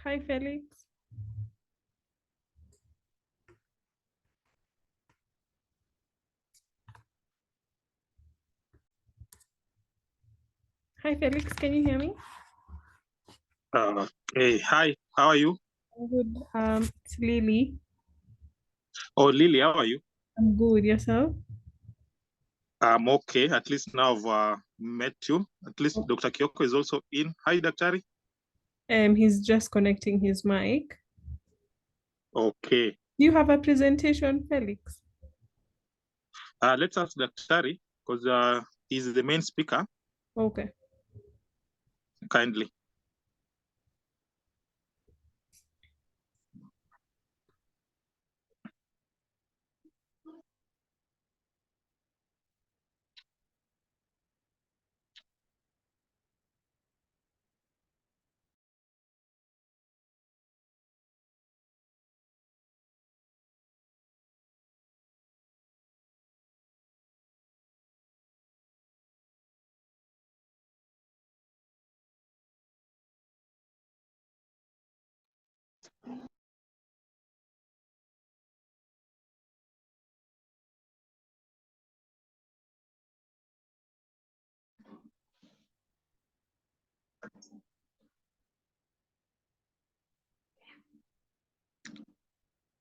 Hi, Felix. Hi, Felix. Can you hear me? Hey, hi, how are you? I'm good. It's Lily. Oh, Lily, how are you? I'm good. Yourself? I'm okay. At least now I've met you. At least Dr. Kyoko is also in. Hi, Daktari. He's just connecting his mic. Okay. Do you have a presentation, Felix? Let's ask Daktari because he's the main speaker. Okay. Kindly.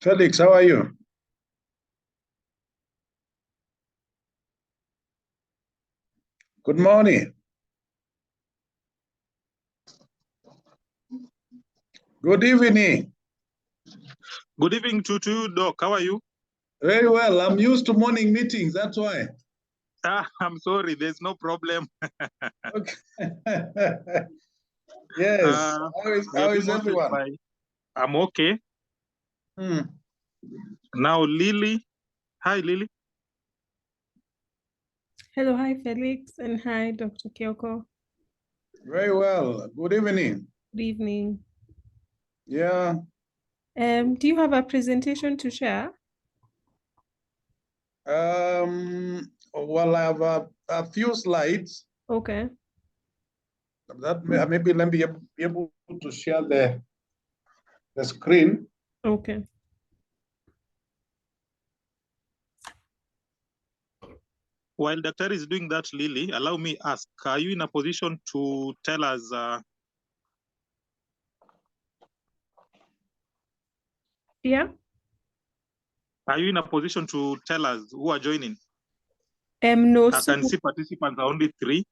Felix, how are you? Good morning. Good evening. Good evening to you, Doc. How are you? Very well. I'm used to morning meetings. That's why. I'm sorry. There's no problem. Okay. Yes. How is everyone? I'm okay. Now, Lily. Hi, Lily. Hello, hi, Felix, and hi, Dr. Kyoko. Very well. Good evening. Good evening. Yeah. Do you have a presentation to share? Well, I have a few slides. Okay. That maybe let me be able to share the screen. Okay. While Daktari is doing that, Lily, allow me ask, are you in a position to tell us Yeah. Are you in a position to tell us who are joining? No. I can see participants are only 3.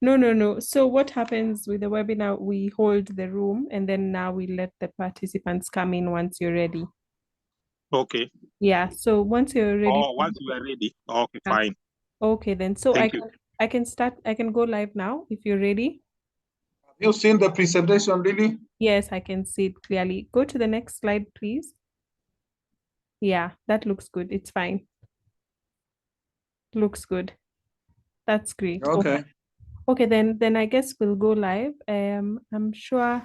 No. So what happens with the webinar, we hold the room and then now we let the participants come in once you're ready. Okay. Yeah. So once you're ready. Oh, once you are ready. Okay, Yeah. fine. Okay, then. So Thank you. I can start. I can go live now if you're ready. Have you seen the presentation, Lily? Yes, I can see it clearly. Go to the next slide, please. Yeah, that looks good. It's fine. Looks good. That's great. Okay. Okay, then I guess we'll go live. I'm sure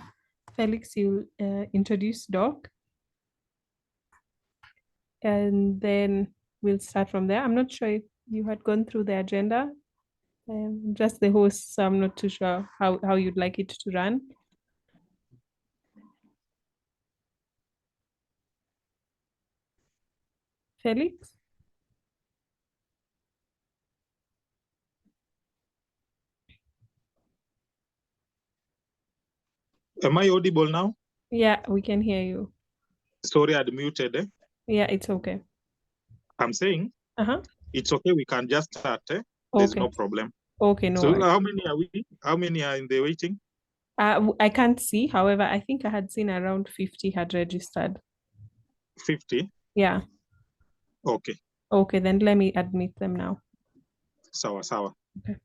Felix, you'll introduce Doc, and then we'll start from there. I'm not sure if you had gone through the agenda. Just the host, so I'm not too sure how you'd like it to run. Felix? Am I audible now? Yeah, we can hear you. Sorry, I'd muted. Yeah, it's okay. I'm saying it's okay. We can just start. There's no problem. Okay, no So worries. how many are we? How many are in the waiting? I can't see. However, I think I had seen around 50 had registered. 50? Yeah. Okay. Okay, then let me admit them now. Sawa. Okay.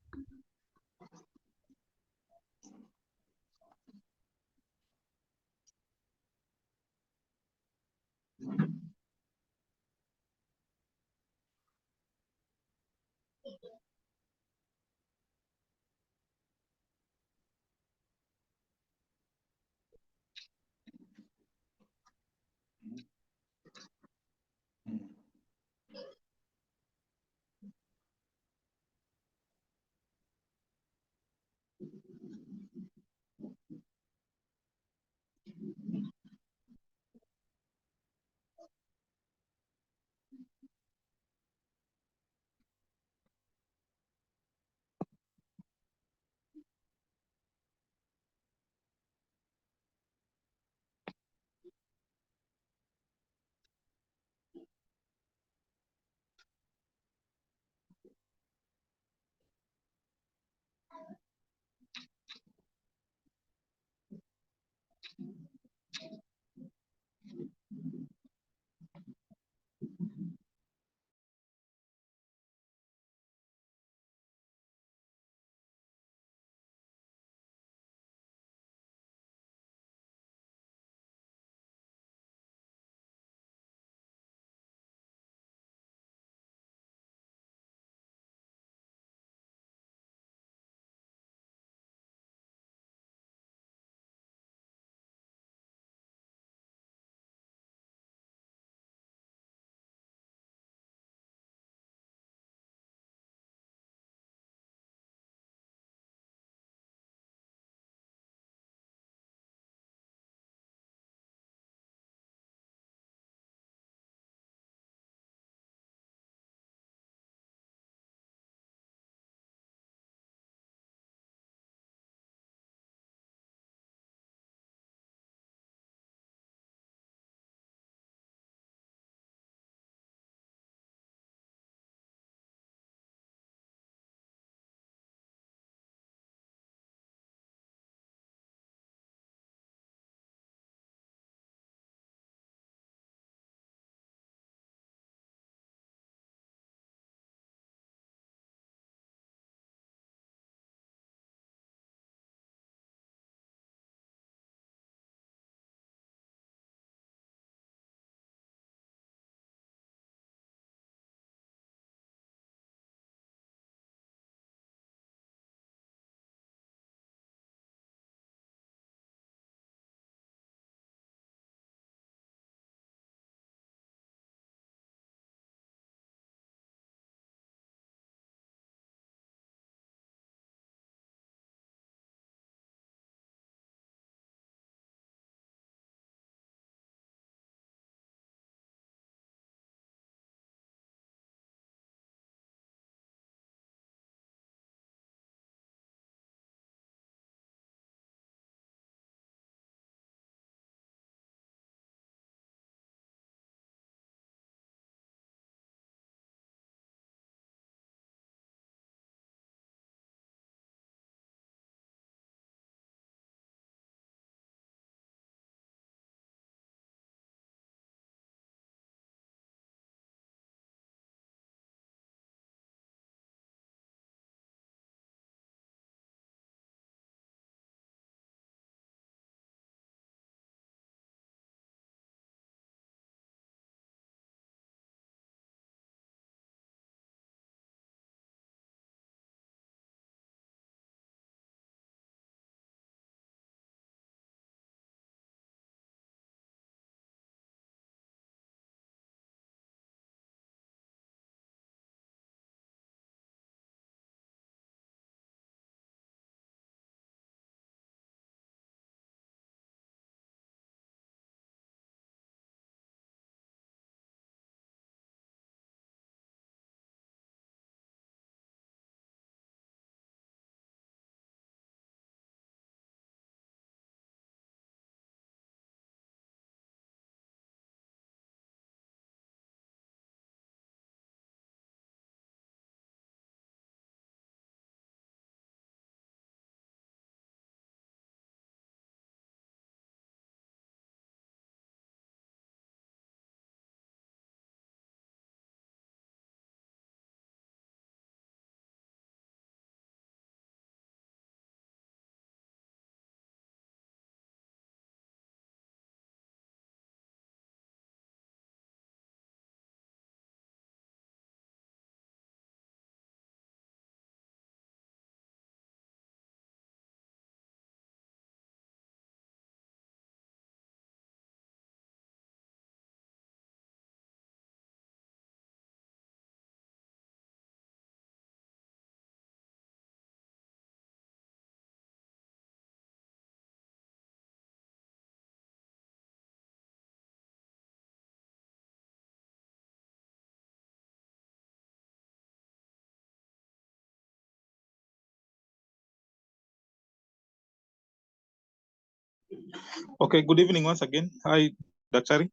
Okay, good evening once again. Hi, Daktari.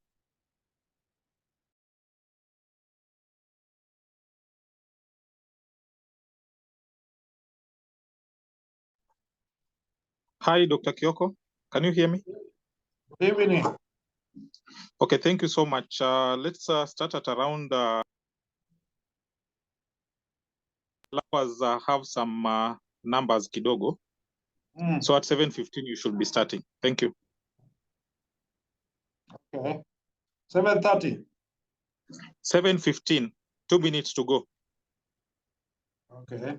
Hi, Dr. Kyoko. Can you hear me? Good evening. Okay, thank you so much. Let's start at around hours, have some numbers kidogo. So at 7:15 you should be starting. Thank you. Okay. 7:30. 7:15, 2 minutes to go. Okay.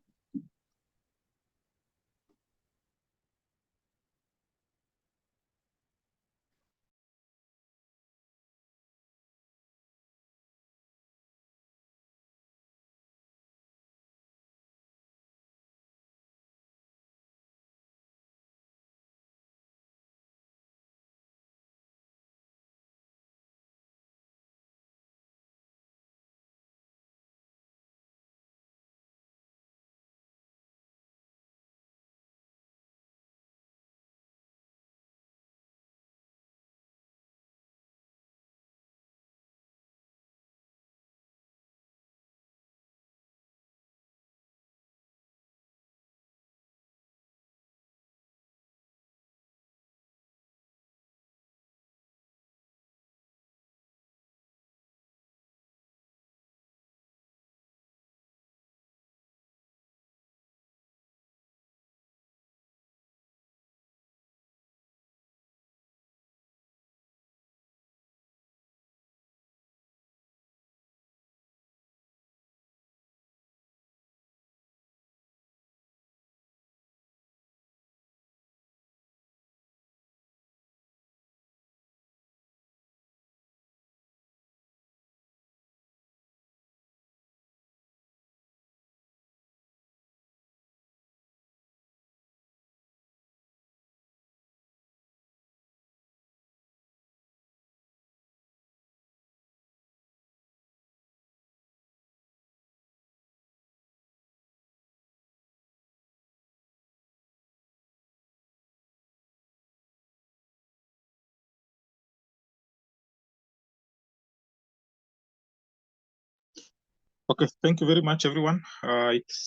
Okay, thank you very much, everyone. It's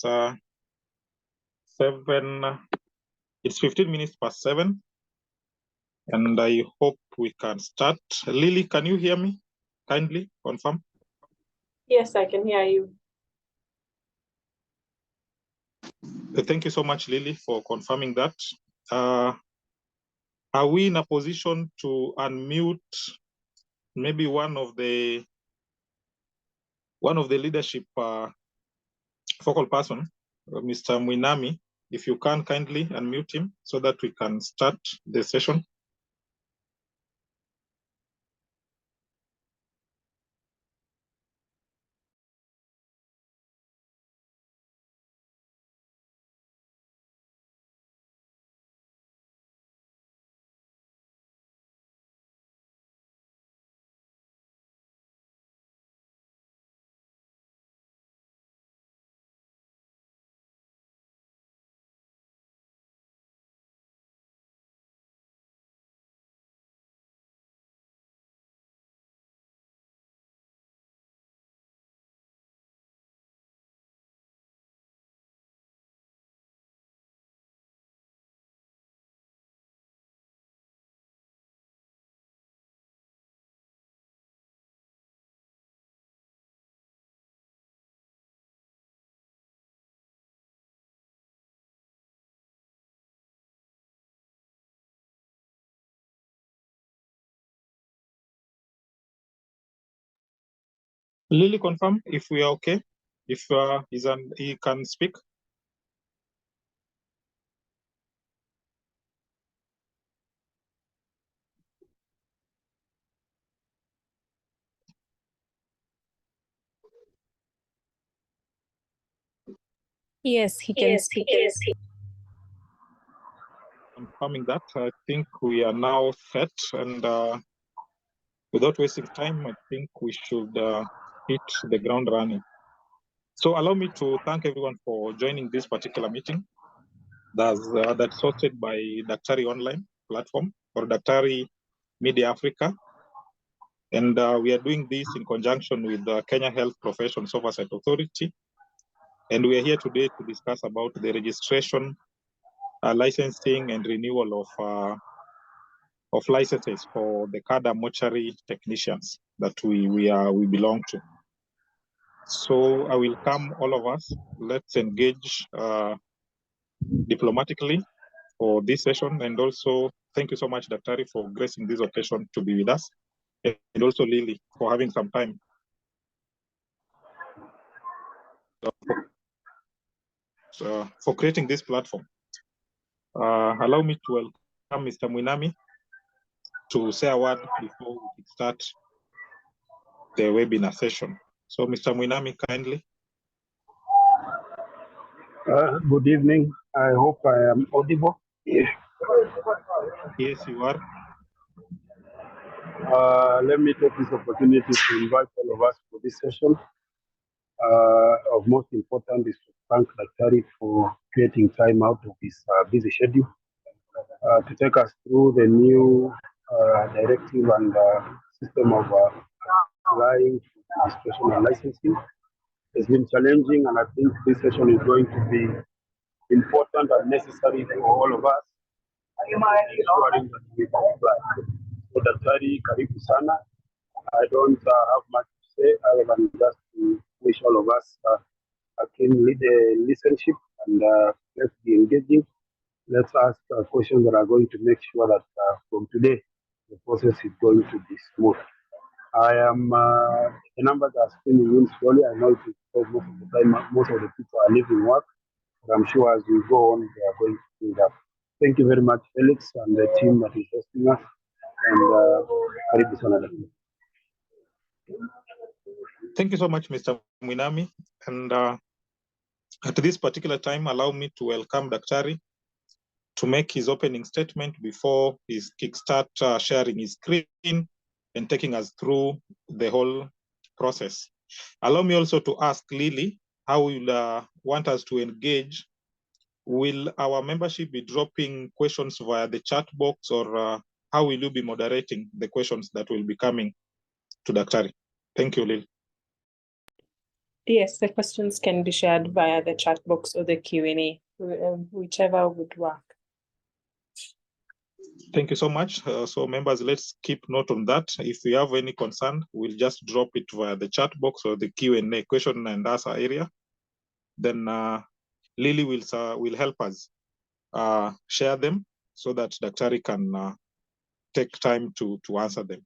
15 minutes past 7, and I hope we can start. Lily, can you hear me? Kindly confirm. Yes, I can hear you. Thank you so much, Lily, for confirming that. Are we in a position to unmute maybe one of the leadership focal person, Mr. Mwinami? If you can kindly unmute him so that we can start the session. Lily, confirm if we are okay, if he can speak. Yes, he can speak. Confirming that, I think we are now set, and without wasting time, I think we should hit the ground running. So allow me to thank everyone for joining this particular meeting that's hosted by Daktari Online platform. for Daktari Media Africa. And we are doing this in conjunction with the Kenya Health Professions Oversight Authority. And we are here today to discuss about the registration, licensing, and renewal of licenses for the CADA mortuary technicians that we belong to. So I will come, all of us, let's engage diplomatically for this session. And also, thank you so much, Daktari, for gracing this occasion to be with us. And also Lily for having some time for creating this platform. Allow me to welcome Mr. Mwinami to say a word before we start the webinar session. So Mr. Mwinami, kindly. Good evening. I hope I am audible. Yes, you are. Let me take this opportunity to invite all of us for this session. Of most important is to thank Daktari for creating time out of his busy schedule to take us through the new directive and system of applying registration and licensing. It's been challenging, and I think this session is going to be important and necessary for all of us, ensuring that we comply. So Daktari, karibu sana. I don't have much to say other than just to wish all of us a keen listenership, and let's be engaging. Let's ask questions that are going to make sure that from today the process is going to be smooth. I am the numbers are spinning in slowly. I know it is because most of the time most of the people are leaving work, but I'm sure as we go on they are going to do that. Thank you very much, Felix, and the team that is hosting us. And karibu sana. Thank you so much, Mr. Mwinami. And at this particular time, allow me to welcome Daktari to make his opening statement before he kickstart sharing his screen and taking us through the whole process. Allow me also to ask Lily how you'll want us to engage. Will our membership be dropping questions via the chat box, or how will you be moderating the questions that will be coming to Daktari? Thank you, Lily. Yes, the questions can be shared via the chat box or the Q&A, whichever would work. Thank you so much. So members, let's keep note on that. If you have any concern, we'll just drop it via the chat box or the Q&A, question and answer area. Then Lily will help us share them so that Daktari can take time to answer them.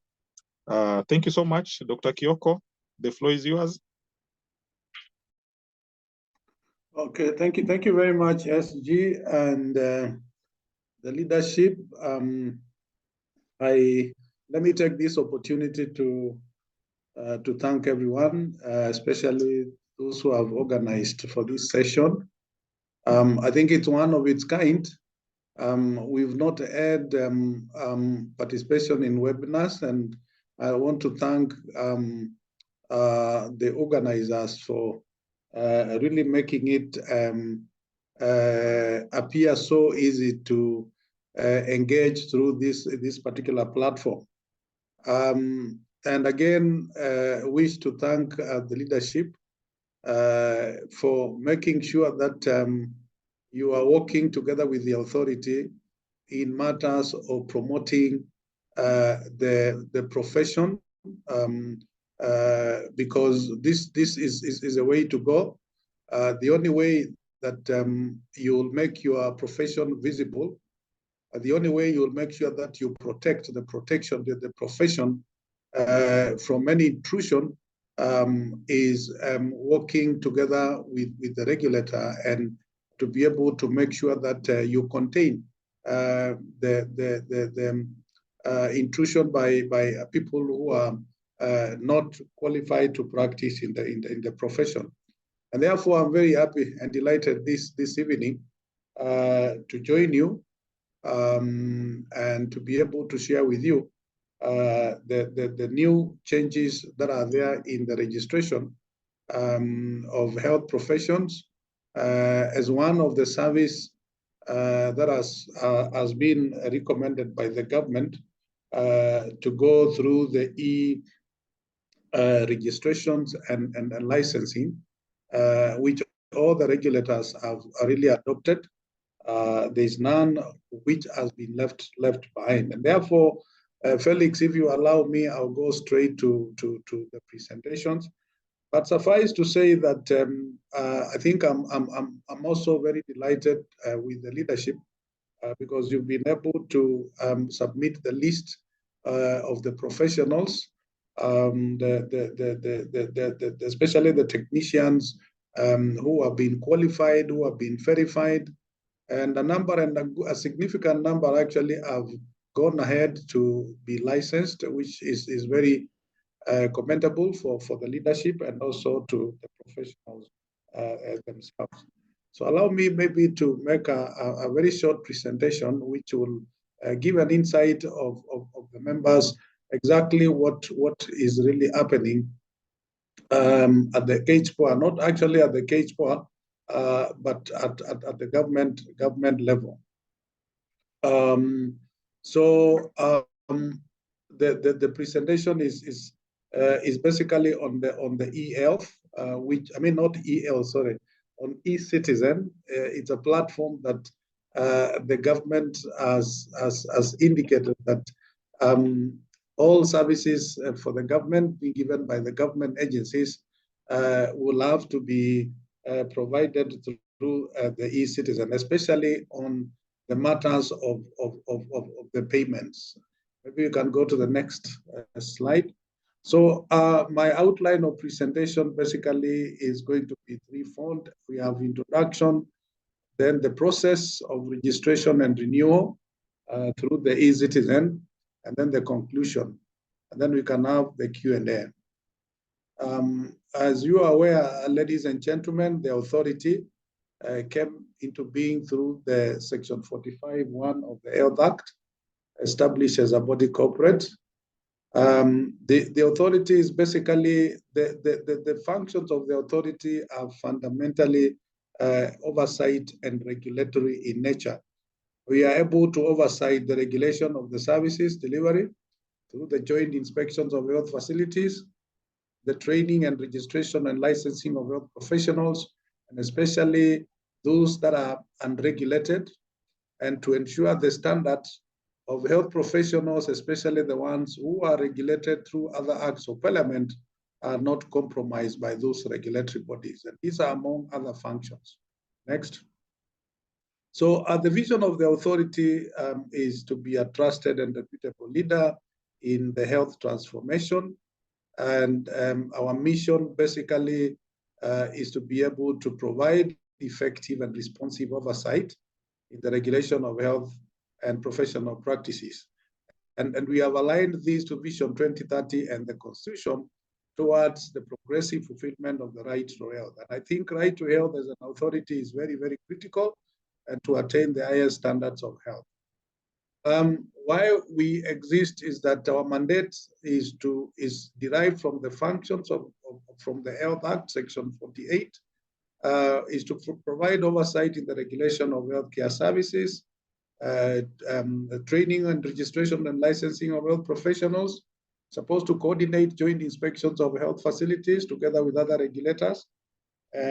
Thank you so much, Dr. Kioko. The floor is yours. Okay, thank you very much, SG, and the leadership. Let me take this opportunity to thank everyone, especially those who have organized for this session. I think it's one of its kind. We've not had participation in webinars, and I want to thank the organizers for really making it appear so easy to engage through this particular platform. And again, wish to thank the leadership for making sure that you are working together with the authority in matters of promoting the profession, because this is a way to go. The only way that you'll make your profession visible, the only way you'll make sure that you protect the profession from any intrusion is working together with the regulator, and to be able to make sure that you contain the intrusion by people who are not qualified to practice in the profession. And therefore, I'm very happy and delighted this evening to join you and to be able to share with you the new changes that are there in the registration of health professions as one of the service that has been recommended by the government to go through the registrations and licensing, which all the regulators have really adopted. There's none which has been left behind. And therefore, Felix, if you allow me, I'll go straight to the presentations. But suffice to say that I think I'm also very delighted with the leadership because you've been able to submit the list of the professionals, especially the technicians who have been qualified, who have been verified, and a significant number actually have gone ahead to be licensed, which is very commendable for the leadership and also to the professionals themselves. So allow me maybe to make a very short presentation, which will give an insight of the members exactly what is really happening at the KHPOA, not actually at the KHPOA, but at the government level. The presentation is basically on the e-health, which I mean not e-health, sorry, on e-citizen. It's a platform that the government has indicated that all services for the government being given by the government agencies will have to be provided through the e-citizen, especially on the matters of the payments. Maybe you can go to the next slide. So my outline of presentation basically is going to be threefold. We have introduction, then the process of registration and renewal through the e-citizen, and then the conclusion. And then we can have the Q&A. As you are aware, ladies and gentlemen, the authority came into being through the Section 45(1) of the Health Act, established as a body corporate. The authority is basically, the functions of the authority are fundamentally oversight and regulatory in nature. We are able to oversight the regulation of the services delivery through the joint inspections of health facilities, the training and registration and licensing of health professionals, and especially those that are unregulated, and to ensure the standards of health professionals, especially the ones who are regulated through other acts of parliament, are not compromised by those regulatory bodies. And these are among other functions. Next. So the vision of the authority is to be a trusted and reputable leader in the health transformation. And our mission basically is to be able to provide effective and responsive oversight in the regulation of health and professional practices. And we have aligned these to Vision 2030 and the Constitution towards the progressive fulfillment of the right to health. And I think right to health as an authority is very, very critical and to attain the highest standards of health. Why we exist is that our mandate is derived from the functions from the Health Act, Section 48, is to provide oversight in the regulation of healthcare services, the training and registration and licensing of health professionals, supposed to coordinate joint inspections of health facilities together with other regulators.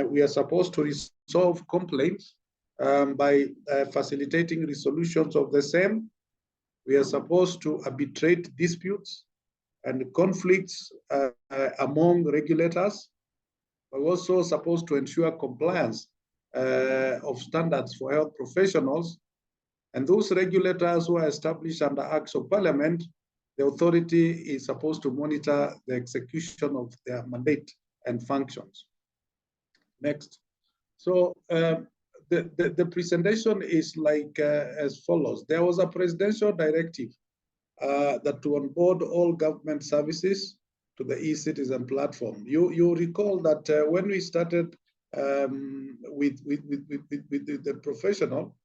We are supposed to resolve complaints by facilitating resolutions of the same. We are supposed to arbitrate disputes and conflicts among regulators. We're also supposed to ensure compliance of standards for health professionals. And those regulators who are established under acts of parliament, the authority is supposed to monitor the execution of their mandate and functions. Next. So the presentation is like as follows. There was a presidential directive that to onboard all government services to the e-citizen platform. You recall that when we started with the professional,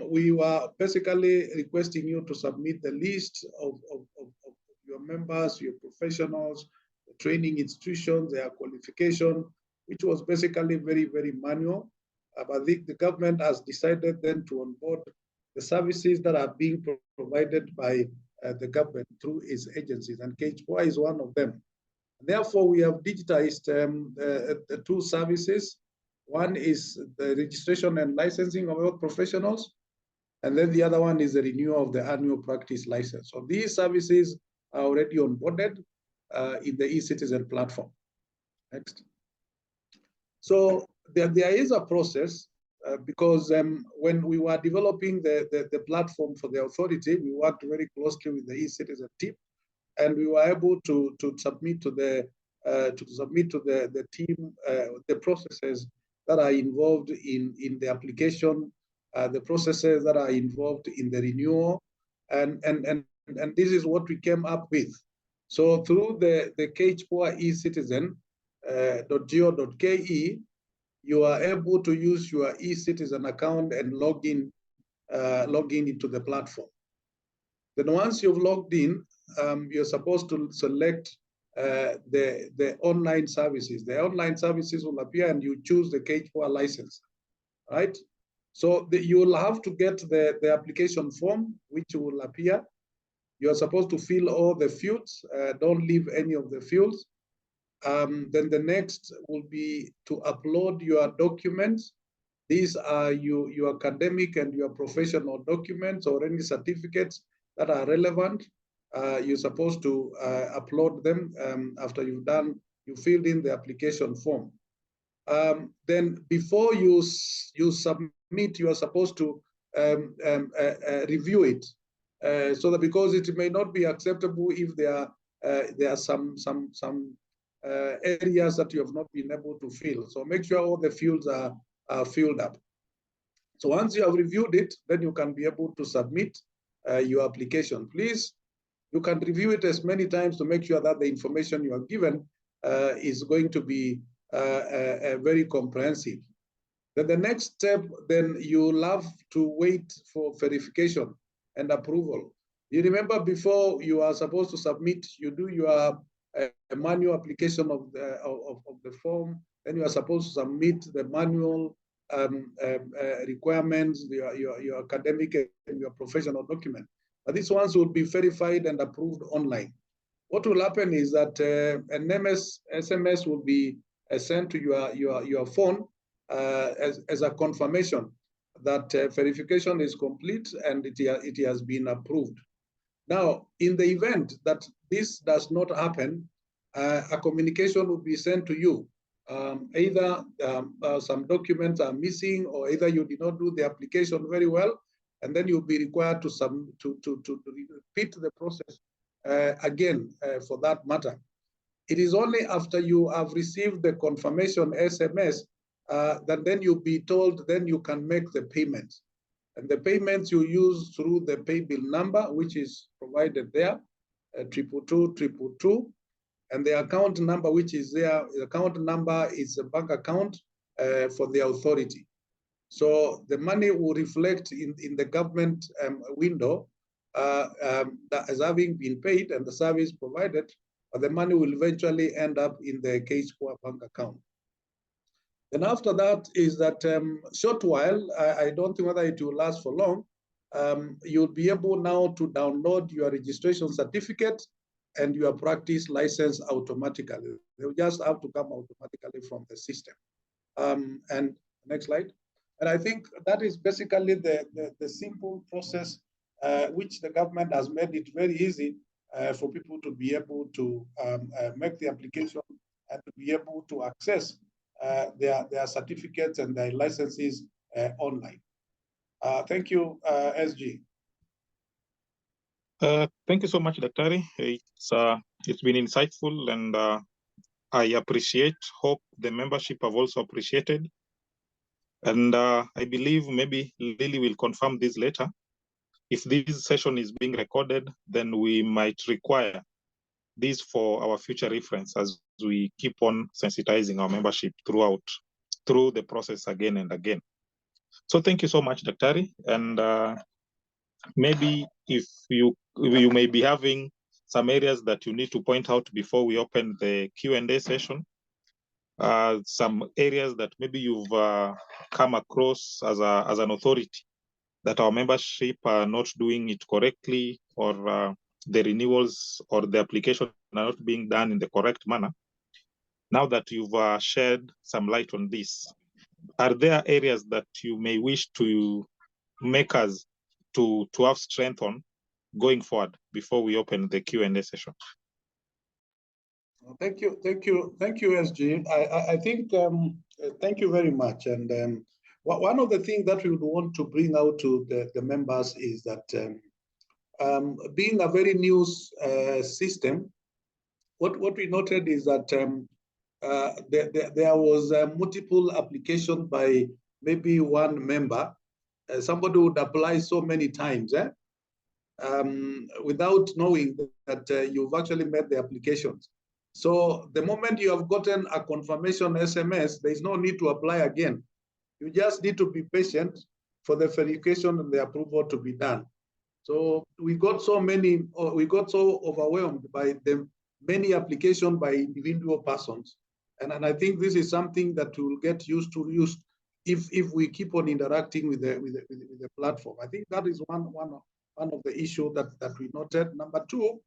we were basically requesting you to submit the list of your members, your professionals, the training institutions, their qualification, which was basically very, very manual. but the government has decided then to onboard the services that are being provided by the government through its agencies, and KHPOA is one of them. Therefore, we have digitized the two services. One is the registration and licensing of health professionals, and then the other one is the renewal of the annual practice license. So these services are already onboarded in the eCitizen platform. Next. So there is a process because when we were developing the platform for the authority, we worked very closely with the eCitizen team, and we were able to submit to the team the processes that are involved in the application, the processes that are involved in the renewal, and this is what we came up with. So through the KHPOA eCitizen.go.ke, you are able to use your eCitizen account and log in into the platform. Then once you've logged in, you're supposed to select the online services. The online services will appear, and you choose the KHPOA license, right? So you will have to get the application form, which will appear. You're supposed to fill all the fields. Don't leave any of the fields. Then the next will be to upload your documents. These are your academic and your professional documents or any certificates that are relevant. You're supposed to upload them after you filled in the application form. Then before you submit, you are supposed to review it. So that because it may not be acceptable if there are some areas that you have not been able to fill. So make sure all the fields are filled up. So once you have reviewed it, then you can be able to submit your application. Please, you can review it as many times to make sure that the information you are given is going to be very comprehensive. Then the next step, then you'll have to wait for verification and approval. You remember before you are supposed to submit, you do your manual application of the form, then you are supposed to submit the manual requirements, your academic and your professional document. But these ones will be verified and approved online. What will happen is that an SMS will be sent to your phone as a confirmation that verification is complete and it has been approved. Now, in the event that this does not happen, a communication will be sent to you. Either some documents are missing, or either you did not do the application very well, and then you'll be required to repeat the process again for that matter. It is only after you have received the confirmation SMS that then you'll be told then you can make the payments. And the payments you use through the pay bill number, which is provided there, 22222, and the account number, which is there. The account number is a bank account for the authority. So the money will reflect in the government window that as having been paid and the service provided, but the money will eventually end up in the KHPOA bank account. And after that is that short while, I don't think whether it will last for long, you'll be able now to download your registration certificate and your practice license automatically. They'll just have to come automatically from the system. And next slide. And I think that is basically the simple process which the government has made it very easy for people to be able to make the application and to be able to access their certificates and their licenses online. Thank you, SG. Thank you so much, Daktari. It's been insightful, and I appreciate. Hope the membership have also appreciated. And I believe maybe Lily will confirm this later. If this session is being recorded, then we might require this for our future reference as we keep on sensitizing our membership through the process again and again. So thank you so much, Daktari. And maybe if you may be having some areas that you need to point out before we open the Q&A session, some areas that maybe you've come across as an authority that our membership are not doing it correctly, or the renewals or the application are not being done in the correct manner. Now that you've shed some light on this, are there areas that you may wish to make us to have strength on going forward before we open the Q&A session? Thank you, SG. I think thank you very much. And one of the things that we would want to bring out to the members is that being a very new system, what we noted is that there was multiple application by maybe one member. Somebody would apply so many times without knowing that you've actually made the applications. So the moment you have gotten a confirmation SMS, there is no need to apply again. You just need to be patient for the verification and the approval to be done. So we got so overwhelmed by the many applications by individual persons. And I think this is something that we will get used to if we keep on interacting with the platform. I think that is one of the issues that we noted. Number two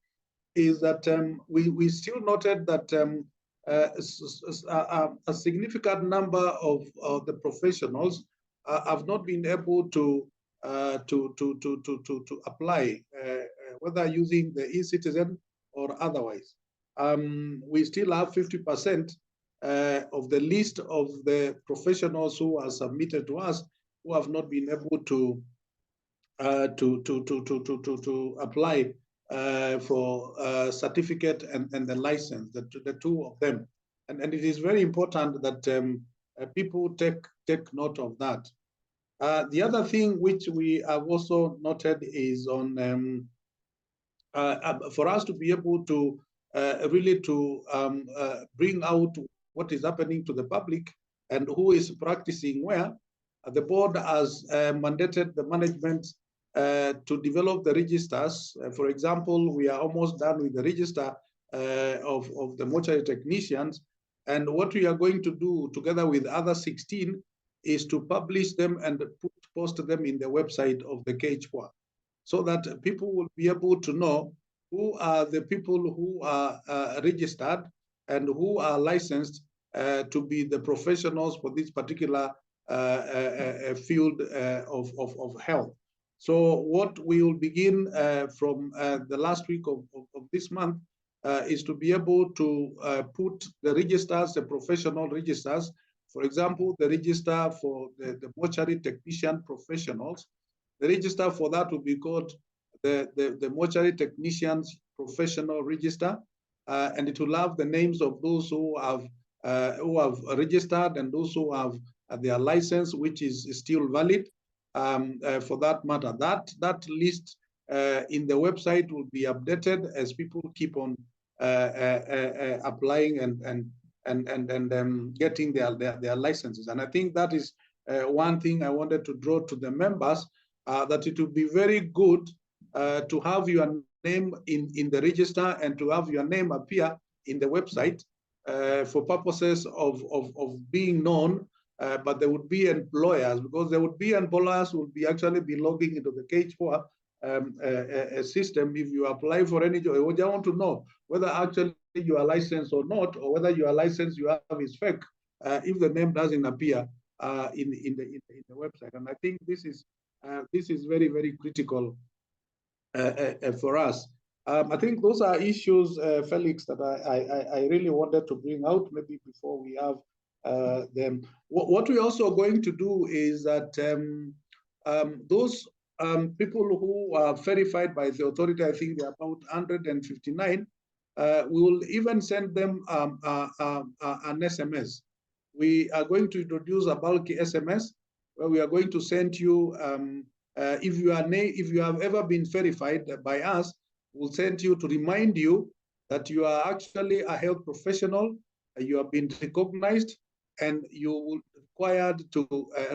is that we still noted that a significant number of the professionals have not been able to apply, whether using the e-citizen or otherwise. We still have 50% of the list of the professionals who are submitted to us who have not been able to apply for certificate and the license, the two of them. And it is very important that people take note of that. The other thing which we have also noted is on for us to be able to really bring out what is happening to the public and who is practicing where. The board has mandated the management to develop the registers. For example, we are almost done with the register of the mortuary technicians. And what we are going to do together with other 16 is to publish them and post them in the website of the KHWA, so that people will be able to know who are the people who are registered and who are licensed to be the professionals for this particular field of health. So what we will begin from the last week of this month is to be able to put the registers, the professional registers. For example, the register for the mortuary technician professionals. The register for that will be called the mortuary technicians professional register, and it will have the names of those who have registered and those who have their license, which is still valid. For that matter, that list in the website will be updated as people keep on applying and getting their licenses. And I think that is one thing I wanted to draw to the members, that it would be very good to have your name in the register and to have your name appear in the website for purposes of being known. But there would be employers, because there would be employers who would actually be logging into the KHWA system. If you apply for any job, they want to know whether actually you are licensed or not, or whether you are licensed you have is fake, if the name doesn't appear in the website. And I think this is very, very critical for us. I think those are issues, Felix, that I really wanted to bring out maybe before we have them. What we're also going to do is that those people who are verified by the authority, I think they're about 159, we will even send them an SMS. We are going to introduce a bulky SMS where we are going to send you, if you have ever been verified by us, we'll send you to remind you that you are actually a health professional, you have been recognized, and you will required to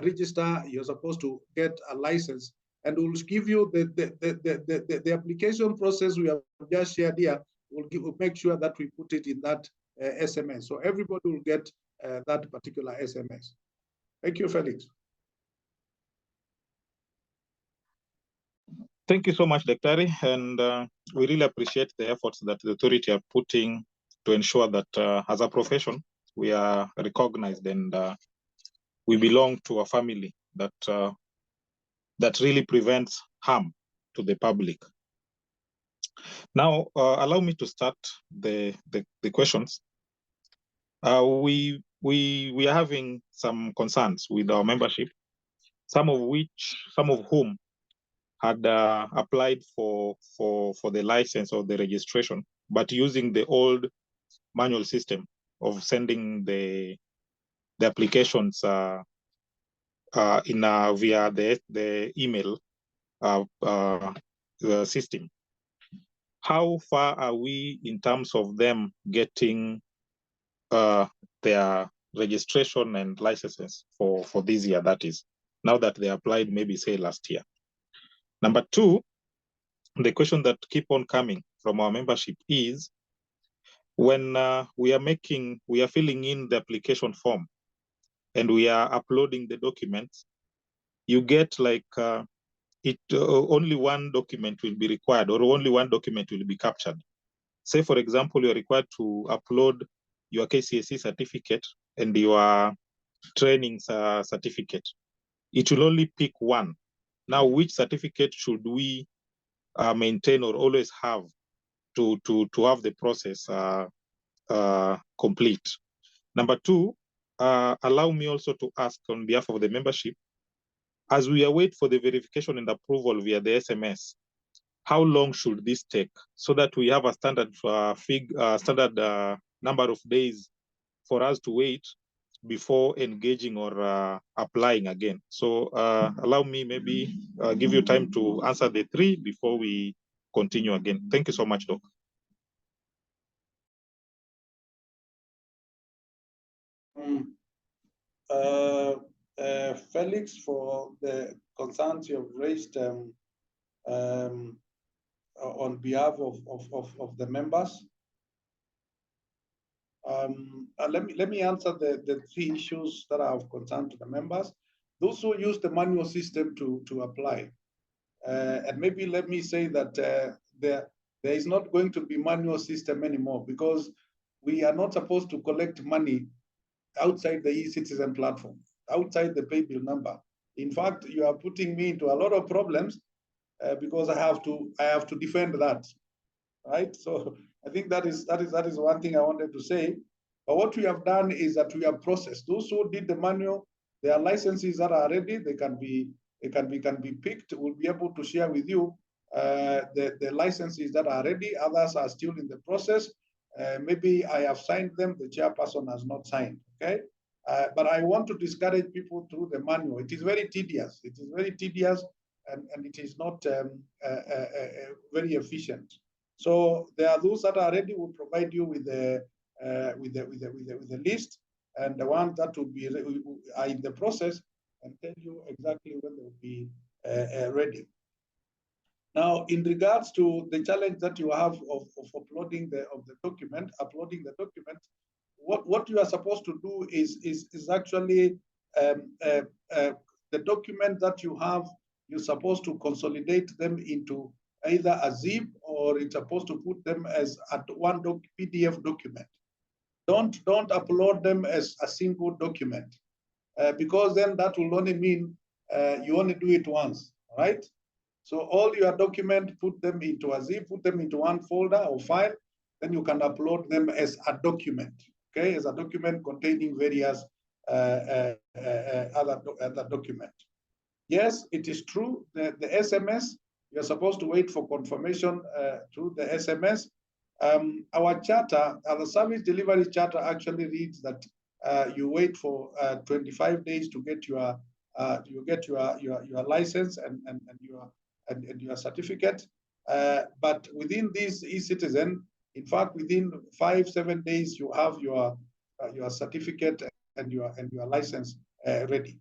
register. You're supposed to get a license, and we'll give you the application process we have just shared here. We'll make sure that we put it in that SMS, so everybody will get that particular SMS. Thank you, Felix. Thank you so much, Daktari, and we really appreciate the efforts that the authority are putting to ensure that as a profession, we are recognized and we belong to a family that that really prevents harm to the public. Now, allow me to start the questions. We are having some concerns with our membership, some of whom had applied for the license or the registration, but using the old manual system of sending the applications via the email system. How far are we in terms of them getting their registration and licenses for this year, that is, now that they applied maybe say last year? Number two, the question that keep on coming from our membership is, when we are filling in the application form and we are uploading the documents, you get like only one document will be required, or only one document will be captured. Say, for example, you're required to upload your KCSE certificate and your training certificate. It will only pick one. Now, which certificate should we maintain or always have to have the process complete? Number two, allow me also to ask on behalf of the membership, as we await for the verification and approval via the SMS, how long should this take, so that we have a standard number of days for us to wait before engaging or applying again? So allow me maybe give you time to answer the three before we continue again. Thank you so much, Doc. Felix, for the concerns you've raised on behalf of the members. Let me answer the three issues that are of concern to the members. Those who use the manual system to apply, and maybe let me say that there is not going to be manual system anymore, because we are not supposed to collect money outside the e-citizen platform, outside the pay bill number. In fact, you are putting me into a lot of problems because I have to defend that, right? So I think that is one thing I wanted to say. But what we have done is that we have processed those who did the manual. Their licenses that are ready, they can be picked. We'll be able to share with you the licenses that are ready. Others are still in the process. Maybe I have signed them, the chairperson has not signed, okay? But I want to discourage people through the manual. It is very tedious. It is very tedious, and it is not very efficient. So there are those that are ready. We'll provide you with the list, and the ones that will be are in the process, and tell you exactly when they will be ready. Now, in regards to the challenge that you have of uploading the document, what you are supposed to do is actually the document that you have, you're supposed to consolidate them into either a zip, or it's supposed to put them as one PDF document. Don't upload them as a single document, because then that will only mean you only do it once, right? So all your document, put them into a zip, put them into one folder or file, then you can upload them as a document, okay, as a document containing various other documents. Yes, it is true that the SMS, you're supposed to wait for confirmation through the SMS. Our charter, the service delivery charter, actually reads that you wait for 25 days to get your license and your certificate. But within this e-citizen, in fact, within 5-7 days, you have your certificate and your license ready.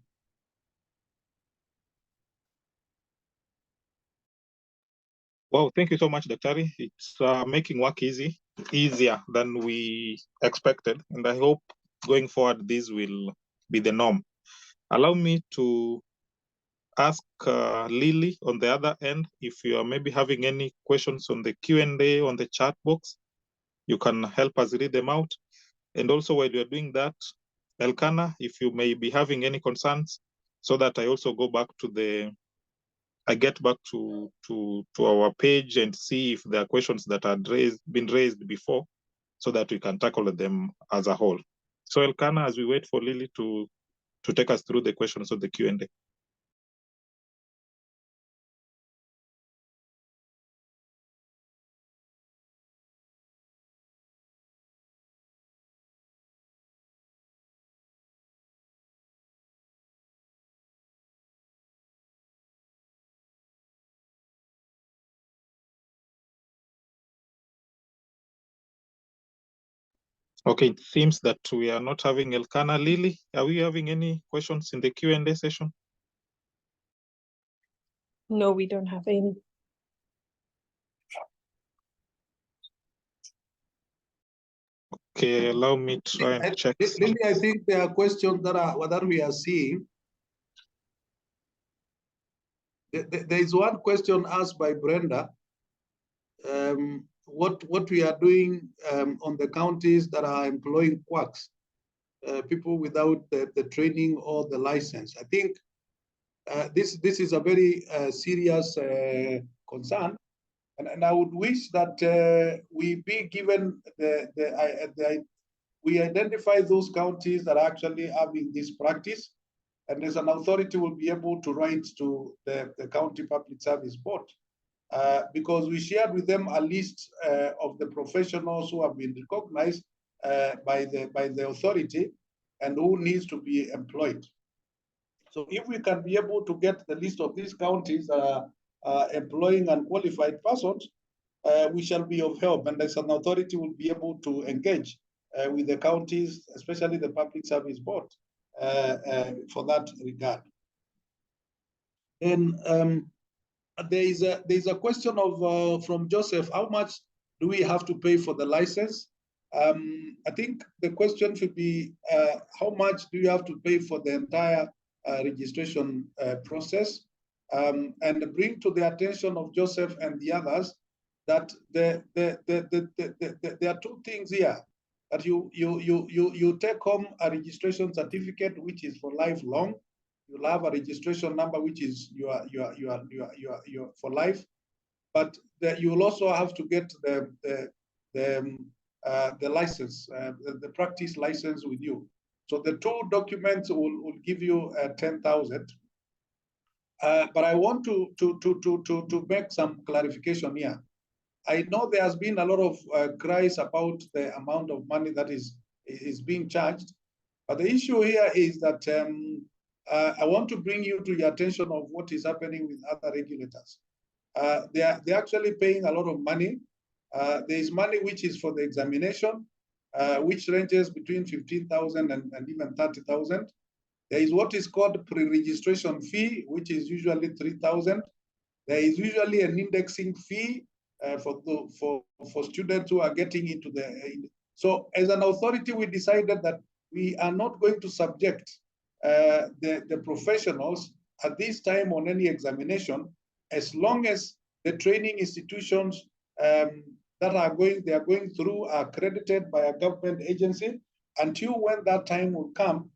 Wow, thank you so much, Daktari. It's making work easier than we expected, and I hope going forward, this will be the norm. Allow me to ask Lily on the other end, if you are maybe having any questions on the Q&A on the chat box, you can help us read them out. And also while you're doing that, Elkanah, if you may be having any concerns, so that I also go back to I get back to our page and see if there are questions that had been raised before, so that we can tackle them as a whole. So Elkanah, as we wait for Lily to take us through the questions of the Q&A. Okay, it seems that we are not having Elkanah. Lily, are we having any questions in the Q&A session? No, we don't have any. Okay, allow me to try and check. Lily, I think there are questions that we are seeing. There is one question asked by Brenda. What we are doing on the counties that are employing quacks, people without the training or the license. I think this is a very serious concern, and I would wish that we be given we identify those counties that are actually having this practice, and as an authority will be able to write to the County Public Service Board, because we shared with them a list of the professionals who have been recognized by the authority and who needs to be employed. So if we can be able to get the list of these counties that are employing unqualified persons, we shall be of help, and as an authority will be able to engage with the counties, especially the Public Service Board, for that regard. And there is a question of from Joseph: how much do we have to pay for the license? I think the question should be how much do you have to pay for the entire registration process, and bring to the attention of Joseph and the others that there are two things here. That you take home a registration certificate which is for lifelong. You'll have a registration number which is your for life, but you will also have to get the license, the practice license with you. So the two documents will give you 10,000. But I want to make some clarification here. I know there has been a lot of cries about the amount of money that is being charged, but the issue here is that I want to bring you to the attention of what is happening with other regulators. They're actually paying a lot of money. There is money which is for the examination, which ranges between 15,000 and even 30,000. There is what is called pre-registration fee, which is usually 3,000. There is usually an indexing fee for students who are getting into the. So as an authority, we decided that we are not going to subject the professionals at this time on any examination, as long as the training institutions they are going through are accredited by a government agency, until when that time will come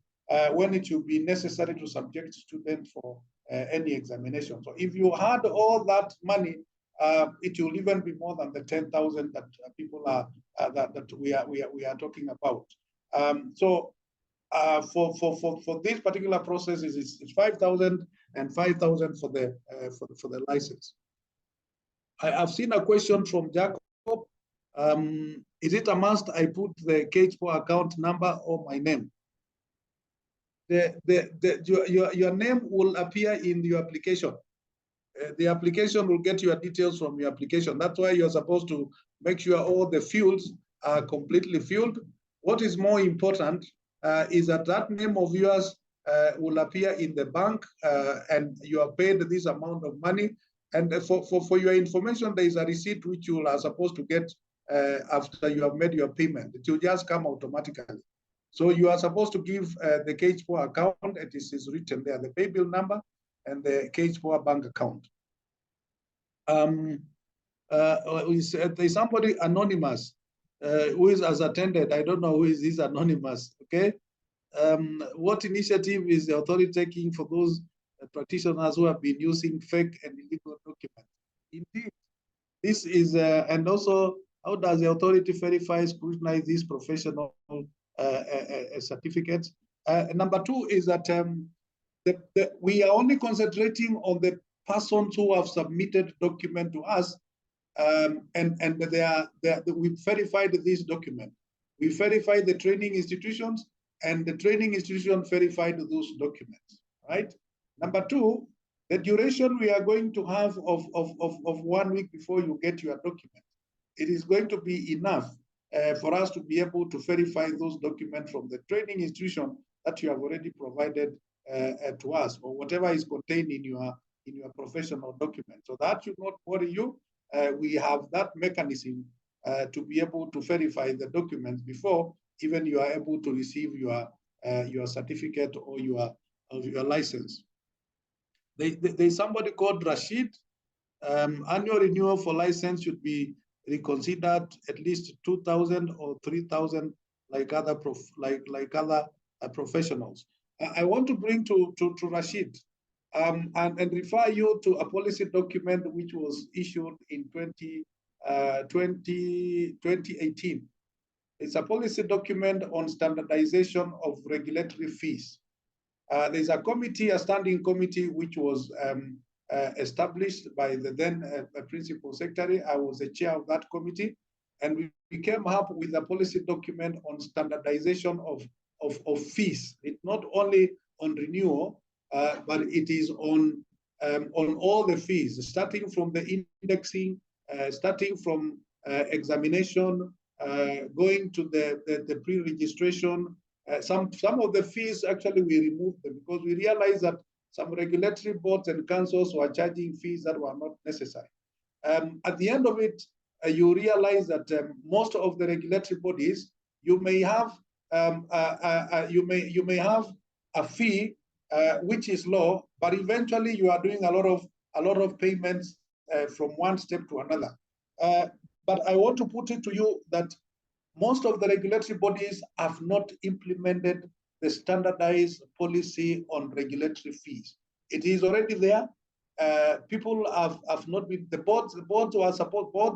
when it will be necessary to subject students for any examination. So if you had all that money, it will even be more than the 10,000 that people are that we are talking about. So for this particular process, it's 5,000 and 5,000 for the license. I've seen a question from Jacob. Is it a must I put the KHPO account number or my name? Your name will appear in your application. The application will get your details from your application. That's why you're supposed to make sure all the fields are completely filled. What is more important is that name of yours will appear in the bank, and you are paid this amount of money. And for your information, there is a receipt which you are supposed to get after you have made your payment. It will just come automatically. So you are supposed to give the KH4 account. It is written there, the pay bill number and the KH4 bank account. There's somebody anonymous who has attended. I don't know who is this anonymous. Okay. What initiative is the authority taking for those practitioners who have been using fake and illegal documents? Indeed, this is, and also, how does the authority verify, scrutinize these professional certificates? Number two is that we are only concentrating on the persons who have submitted document to us, and we verified this document. We verified the training institutions, and the training institution verified those documents, right? Number two, the duration we are going to have of 1 week before you get your document, it is going to be enough for us to be able to verify those documents from the training institution that you have already provided to us, or whatever is contained in your professional document. So that should not worry you. We have that mechanism to be able to verify the documents before even you are able to receive your certificate or your license. There's somebody called Rashid. Annual renewal for license should be reconsidered at least 2,000 or 3,000, like other professionals. I want to bring to Rashid and refer you to a policy document which was issued in 2018. It's a policy document on standardization of regulatory fees. There's a committee, a standing committee, which was established by the then principal secretary. I was the chair of that committee, and we came up with a policy document on standardization of fees. It's not only on renewal, but it is on all the fees, starting from the indexing, starting from examination, going to the pre-registration. Some of the fees, actually, we removed them because we realized that some regulatory boards and councils were charging fees that were not necessary. At the end of it, you realize that most of the regulatory bodies, you may have you may have a fee which is low, but eventually you are doing a lot of payments from one step to another. But I want to put it to you that most of the regulatory bodies have not implemented the standardized policy on regulatory fees. It is already there. People have not been, the boards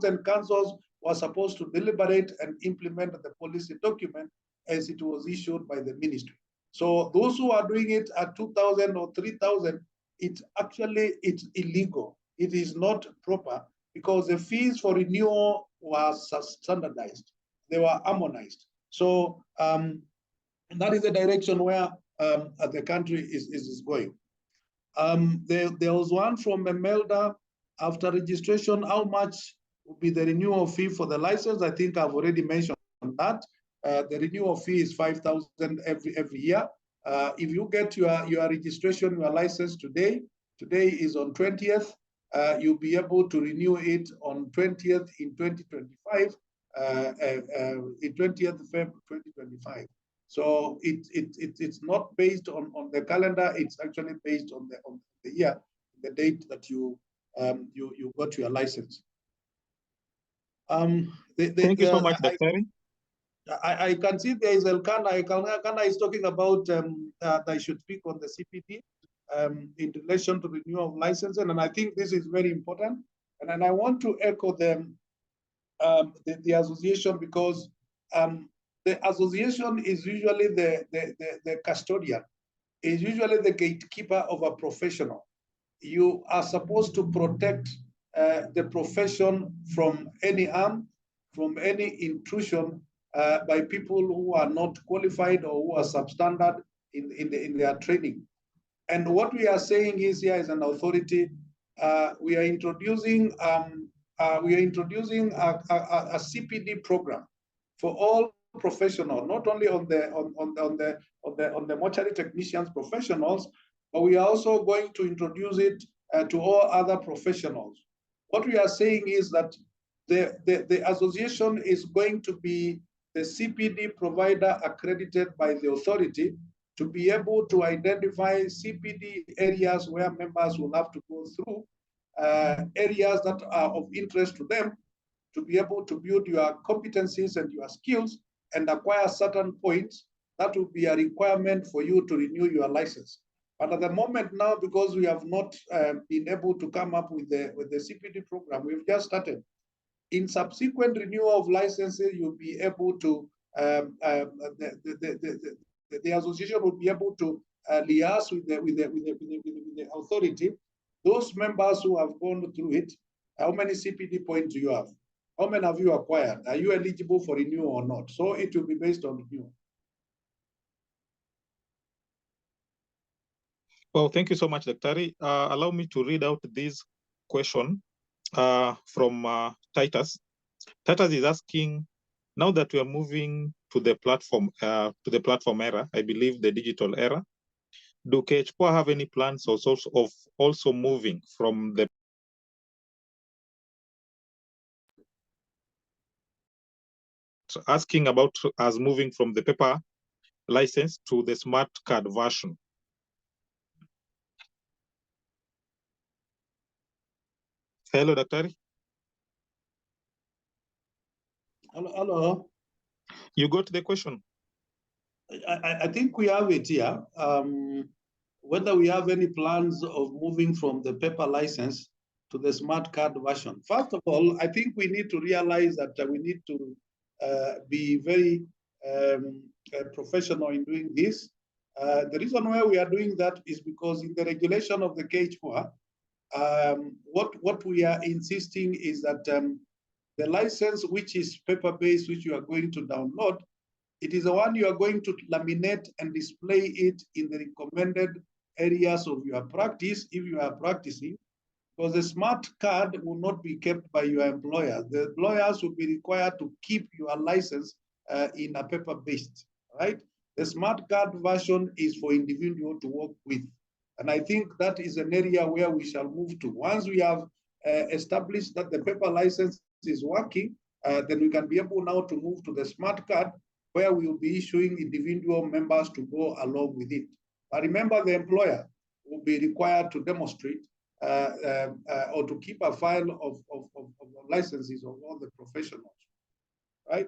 and councils were supposed to deliberate and implement the policy document as it was issued by the ministry. So those who are doing it at 2,000 or 3,000, it's illegal. It is not proper because the fees for renewal were standardized. They were harmonized. So that is the direction where the country is going. There was one from Melda. After registration, how much would be the renewal fee for the license? I think I've already mentioned that. The renewal fee is 5,000 every year. If you get your registration, your license today is on 20th, you'll be able to renew it on 20th in 2025, in 20th Feb 2025. So it's not based on the calendar. It's actually based on the year, the date that you got your license. Thank you so much, Dr. I can see there is Elkanah. Elkanah is talking about that I should speak on the CPD in relation to renewal of licenses, and I think this is very important. And I want to echo the association because the association is usually the custodian, is usually the gatekeeper of a professional. You are supposed to protect the profession from any harm, from any intrusion by people who are not qualified or who are substandard in their training. And what we are saying is, here as an authority, we are introducing a CPD program for all professionals, not only on the mortuary technicians professionals, but we are also going to introduce it to all other professionals. What we are saying is that the association is going to be the CPD provider accredited by the authority to be able to identify CPD areas where members will have to go through, areas that are of interest to them, to be able to build your competencies and your skills and acquire certain points. That will be a requirement for you to renew your license. But at the moment now, because we have not been able to come up with the CPD program, we've just started. In subsequent renewal of licenses, you'll be able to, the association will be able to liaise with the authority. Those members who have gone through it, how many CPD points do you have? How many have you acquired? Are you eligible for renewal or not? So it will be based on renewal. Well, thank you so much, Dr. Allow me to read out this question from Titus. Titus is asking, now that we are moving to the platform era, I believe the digital era, do KHPOA have any plans of also moving from the asking about us moving from the paper license to the smart card version? Hello, Dr. Hello. You got the question? I think we have it here. Whether we have any plans of moving from the paper license to the smart card version. First of all, I think we need to realize that we need to be very professional in doing this. The reason why we are doing that is because in the regulation of the KHPOA, what we are insisting is that the license which is paper-based, which you are going to download, it is the one you are going to laminate and display it in the recommended areas of your practice if you are practicing, because the smart card will not be kept by your employer. The employers will be required to keep your license in a paper-based, right? The smart card version is for individual to work with. And I think that is an area where we shall move to. Once we have established that the paper license is working, then we can be able now to move to the smart card, where we will be issuing individual members to go along with it. But remember, the employer will be required to demonstrate or to keep a file of licenses of all the professionals, right?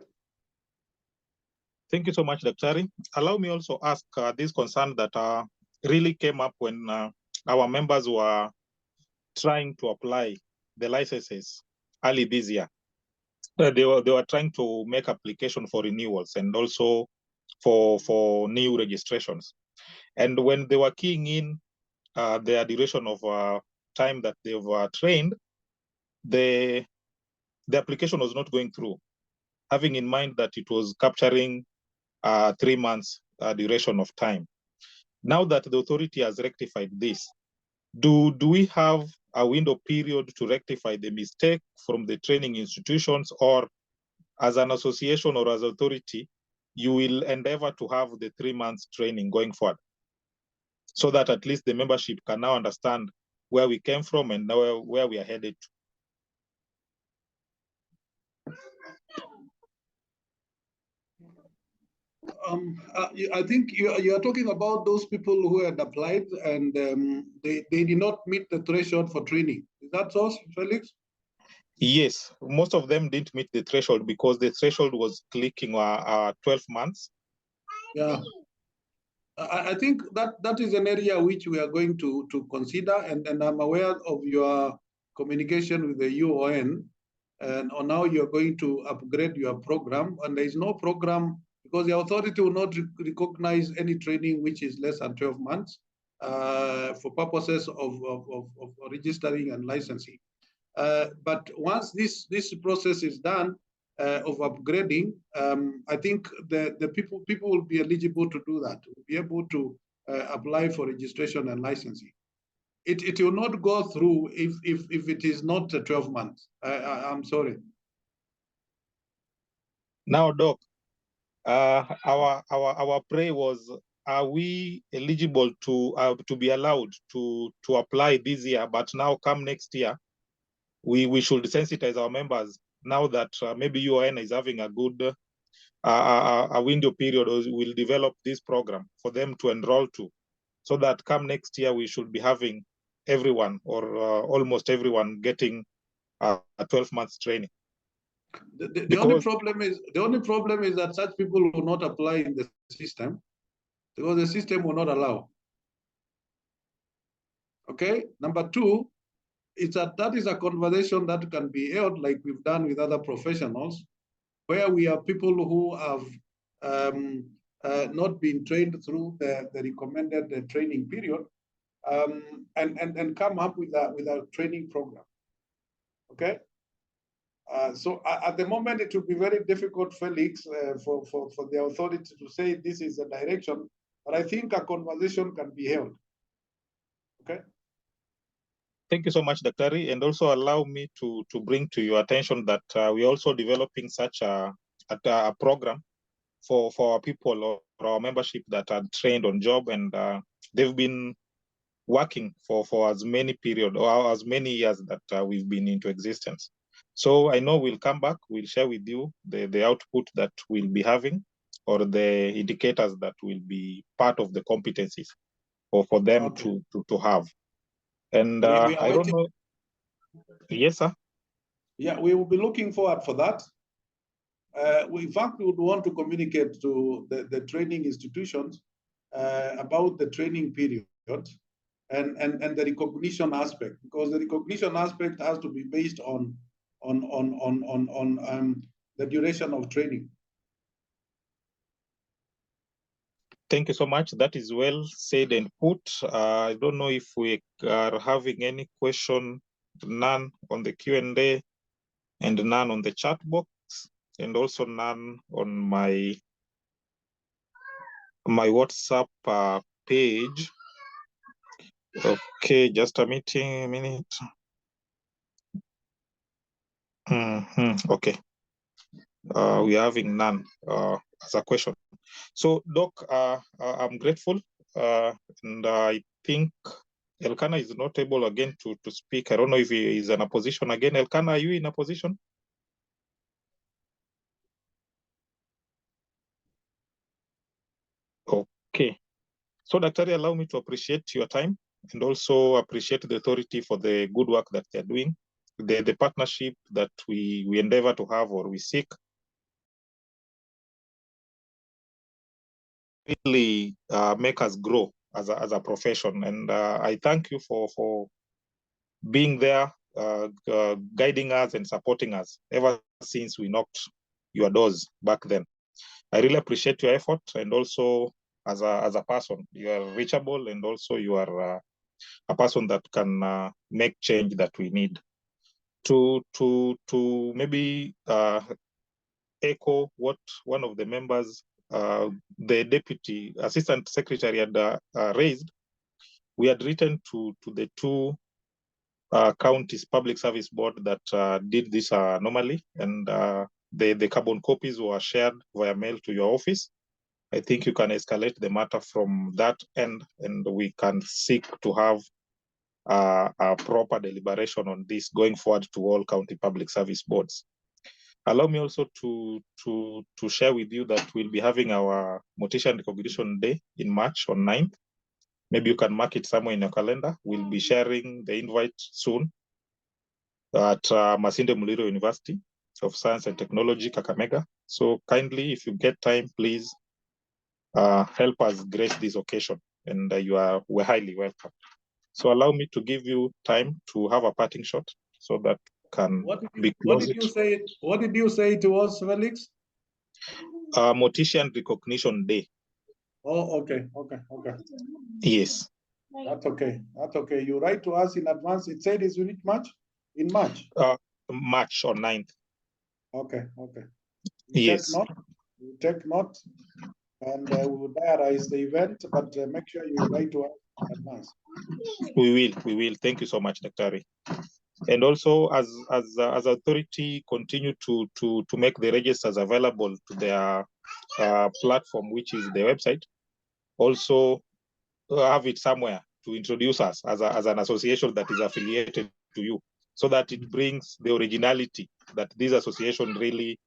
Thank you so much, Dr. Allow me also ask this concern that really came up when our members were trying to apply the licenses early this year. They were trying to make application for renewals and also for new registrations. And when they were keying in their duration of time that they were trained, the application was not going through, having in mind that it was capturing 3 months duration of time. Now that the authority has rectified this, do we have a window period to rectify the mistake from the training institutions, or as an association or as authority, you will endeavor to have the 3 months training going forward, so that at least the membership can now understand where we came from and now where we are headed to? I think you are talking about those people who had applied and they did not meet the threshold for training. Is that so, Felix? Yes, most of them didn't meet the threshold because the threshold was clicking 12 months. Yeah. I think that is an area which we are going to consider, and I'm aware of your communication with the UON and on how you're going to upgrade your program. And there is no program, because the authority will not recognize any training which is less than 12 months for purposes of registering and licensing. But once this process is done of upgrading, I think the people will be eligible to do that, will be able to apply for registration and licensing. It will not go through if it is not 12 months. I'm sorry. Now, Doc, our prayer was, are we eligible to be allowed to apply this year? But now, come next year, we should sensitize our members now that maybe UON is having a good a window period, or we'll develop this program for them to enroll to, so that come next year we should be having everyone or almost everyone getting a 12 months training. The only problem is that such people will not apply in the system because the system will not allow. Okay. Number two is that is a conversation that can be held like we've done with other professionals, where we have people who have not been trained through the recommended training period, and come up with a training program. Okay. So at the moment, it would be very difficult, Felix, for the authority to say this is the direction, but I think a conversation can be held. Okay. Thank you so much, Daktari, and also allow me to bring to your attention that we're also developing such a program for our people or our membership that are trained on job, and they've been working for as many period or as many years that we've been into existence. So I know we'll come back, we'll share with you the output that we'll be having, or the indicators that will be part of the competencies for them okay. to have. And I don't know. Yes, sir. Yeah, we will be looking forward for that. We in fact would want to communicate to the training institutions about the training period and the recognition aspect, because the recognition aspect has to be based on the duration of training. Thank you so much. That is well said and put. I don't know if we are having any question, none on the Q&A and none on the chat box, and also none on my WhatsApp page. Okay, just a minute. Okay. We are having none as a question. So, Doc, I'm grateful, and I think Elkanah is not able again to speak. I don't know if he is in a position again. Elkanah, are you in a position? Okay. So, Daktari, allow me to appreciate your time and also appreciate the authority for the good work that they're doing, the partnership that we endeavor to have or we seek. Really make us grow as a profession, and I thank you for being there, guiding us and supporting us ever since we knocked your doors back then. I really appreciate your effort, and also as a person, you are reachable, and also you are a person that can make change that we need. To maybe echo what one of the members, the Deputy Assistant Secretary had raised, we had written to the two counties Public Service Board that did this anomaly, and the carbon copies were shared via mail to your office. I think you can escalate the matter from that end, and we can seek to have a proper deliberation on this going forward to all county public service boards. Allow me also to share with you that we'll be having our Mortician Recognition Day in March on 9th. Maybe you can mark it somewhere in your calendar. We'll be sharing the invite soon at Masinde Muliro University of Science and Technology, Kakamega. So kindly, if you get time, please help us grace this occasion, and we're highly welcome. So allow me to give you time to have a parting shot so that can be closed. What did you say to us, Felix? Mortician Recognition Day. Oh, okay. Yes. That's okay. You write to us in advance. It said it's in March? In March? March on 9th. Okay. Yes. We take note, and we will diarize the event, but make sure you write to us in advance. We will. Thank you so much, Daktari. And also, as authority continue to make the registers available to their platform, which is the website, also have it somewhere to introduce us as an association that is affiliated to you, so that it brings the originality that this association really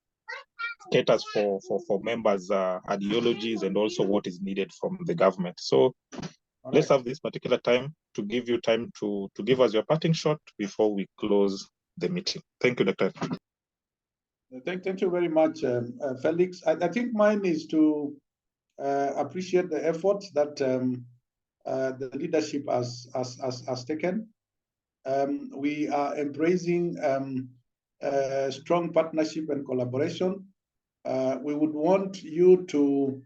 caters for members' ideologies and also what is needed from the government. So let's have this particular time to give you time to give us your parting shot before we close the meeting. Thank you, Dr. Thank you very much, Felix. I think mine is to appreciate the efforts that the leadership has taken. We are embracing strong partnership and collaboration. We would want you to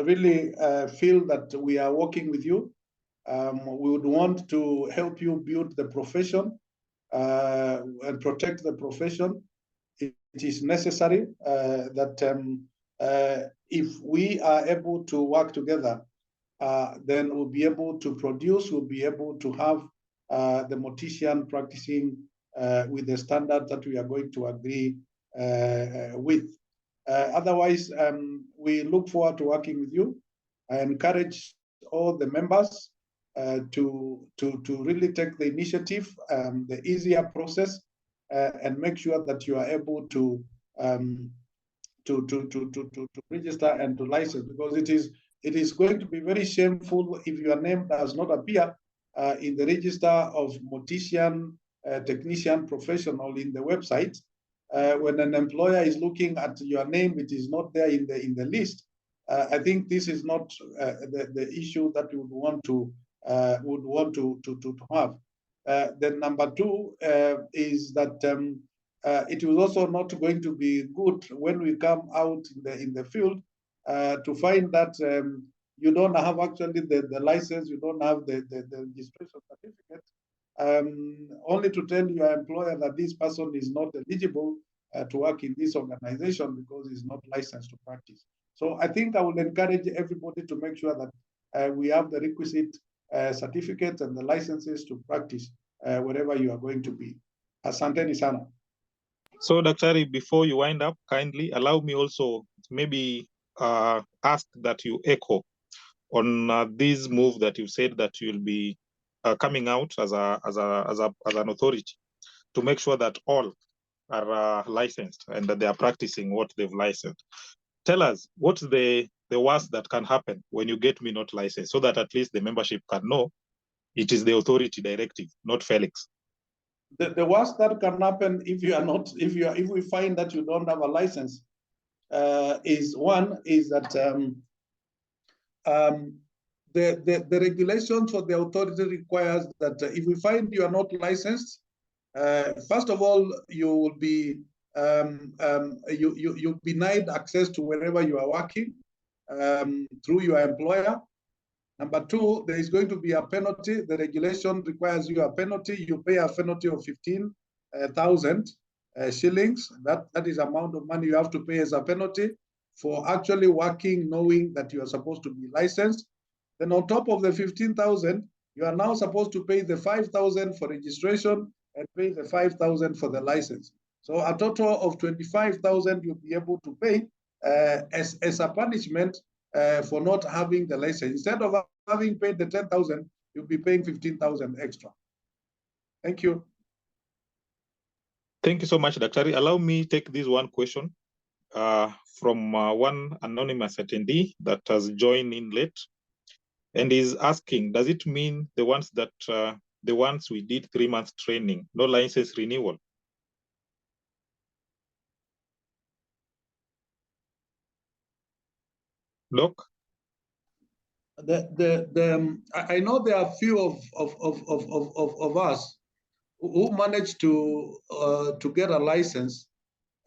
really feel that we are working with you. We would want to help you build the profession and protect the profession. It is necessary that if we are able to work together, then we'll be able to produce, we'll be able to have the mortician practicing with the standard that we are going to agree with. Otherwise, we look forward to working with you. I encourage all the members to really take the initiative, the easier process, and make sure that you are able to register and to license, because it is going to be very shameful if your name does not appear in the register of mortician, technician, professional in the website. When an employer is looking at your name, it is not there in the list. I think this is not the issue that we would want to have. Then number two is that it was also not going to be good when we come out in the field to find that you don't have actually the license, you don't have the registration certificate, only to tell your employer that this person is not eligible to work in this organization because he's not licensed to practice. So I think I will encourage everybody to make sure that we have the requisite certificates and the licenses to practice wherever you are going to be. Asanteni sana. So, Daktari, before you wind up, kindly allow me also maybe ask that you echo on this move that you said that you'll be coming out as an authority to make sure that all are licensed and that they are practicing what they've licensed. Tell us, what's the worst that can happen when you get me not licensed, so that at least the membership can know it is the authority directive, not Felix. The worst that can happen if we find that you don't have a license is that the regulation for the authority requires that if we find you are not licensed, first of all, you will be you denied access to wherever you are working through your employer. Number two, there is going to be a penalty. The regulation requires you a penalty. You pay a penalty of 15,000 shillings. That is the amount of money you have to pay as a penalty for actually working, knowing that you are supposed to be licensed. Then on top of the 15,000, you are now supposed to pay the 5,000 for registration and pay the 5,000 for the license. So a total of 25,000 you'll be able to pay as a punishment for not having the license. Instead of having paid the 10,000, you'll be paying 15,000 extra. Thank you. Thank you so much, Daktari. Allow me take this one question from one anonymous attendee that has joined in late and is asking, does it mean the ones we did 3 months training, no license renewal? Doc? I know there are few of us who managed to get a license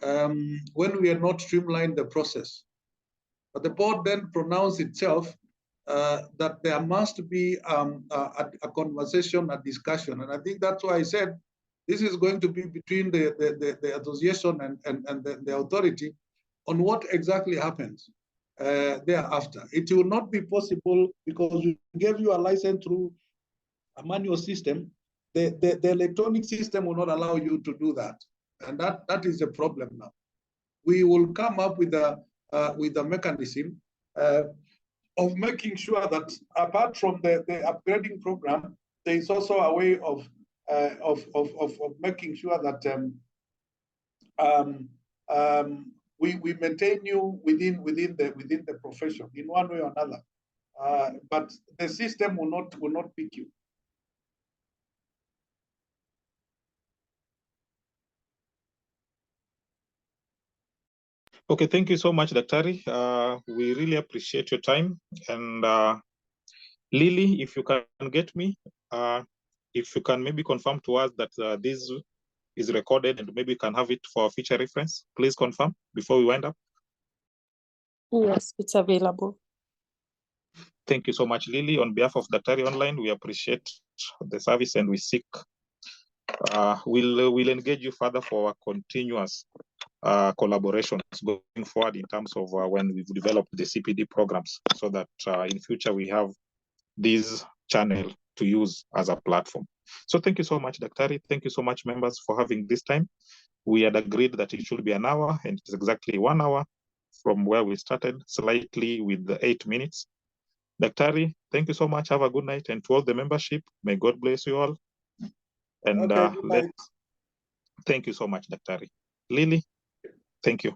when we had not streamlined the process. But the board then pronounced itself that there must be a conversation, a discussion. And I think that's why I said this is going to be between the association and the authority on what exactly happens thereafter. It will not be possible because we gave you a license through a manual system. The electronic system will not allow you to do that. And that is a problem now. We will come up with a mechanism of making sure that apart from the upgrading program, there is also a way of of making sure that we maintain you within the profession in one way or another. But the system will not pick you. Okay, thank you so much, Daktari. We really appreciate your time. And Lily, if you can get me, if you can maybe confirm to us that this is recorded and maybe we can have it for future reference, please confirm before we wind up. Yes, it's available. Thank you so much, Lily. On behalf of Daktari Online, we appreciate the service and we seek, we'll engage you further for our continuous collaborations going forward in terms of when we've developed the CPD programs, so that in future we have this channel to use as a platform. So thank you so much, Daktari. Thank you so much, members, for having this time. We had agreed that it should be an hour, and it's exactly 1 hour from where we started, slightly with the 8 minutes. Daktari, thank you so much. Have a good night. And to all the membership, may God bless you all. And Okay, thank you so much, Daktari. Lily, thank you.